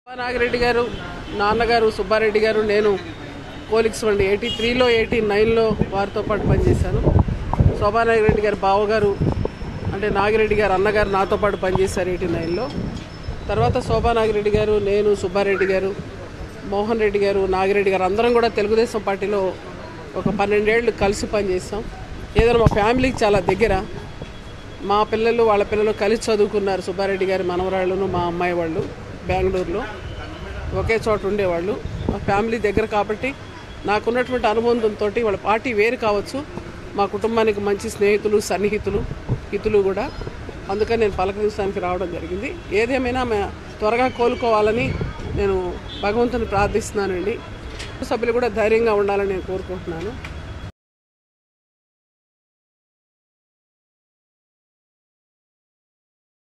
నాగిరెడ్డి గారు, నాన్నగారు సుబ్బారెడ్డి గారు, నేను కోలిక్స్ వండి 83లో 89లో వారితో పాటు పనిచేశాను. శోభానాగిరెడ్డి గారు బావగారు అంటే నాగిరెడ్డి గారు అన్నగారు నాతో పాటు పనిచేశారు 89లో. తర్వాత శోభానాగిరెడ్డి గారు, నేను, సుబ్బారెడ్డి గారు, మోహన్ రెడ్డి గారు, నాగిరెడ్డి గారు అందరం కూడా తెలుగుదేశం పార్టీలో ఒక 12 ఏళ్ళు కలిసి పనిచేస్తాం. ఏదైనా మా ఫ్యామిలీకి చాలా దగ్గర. మా పిల్లలు వాళ్ళ పిల్లలు కలిసి చదువుకున్నారు. సుబ్బారెడ్డి గారి మనవరాళ్ళను మా అమ్మాయి వాళ్ళు బెంగళూరులో ఒకే చోట ఉండేవాళ్ళు. మా ఫ్యామిలీ దగ్గర కాబట్టి నాకున్నటువంటి అనుబంధంతో వాళ్ళ పార్టీ వేరు కావచ్చు, మా కుటుంబానికి మంచి స్నేహితులు, సన్నిహితులు, హితులు కూడా. అందుకని నేను పలకరించడానికి రావడం జరిగింది. ఏదేమైనా త్వరగా కోలుకోవాలని నేను భగవంతుని ప్రార్థిస్తున్నానండి. సభ్యులు కూడా ధైర్యంగా ఉండాలని నేను కోరుకుంటున్నాను.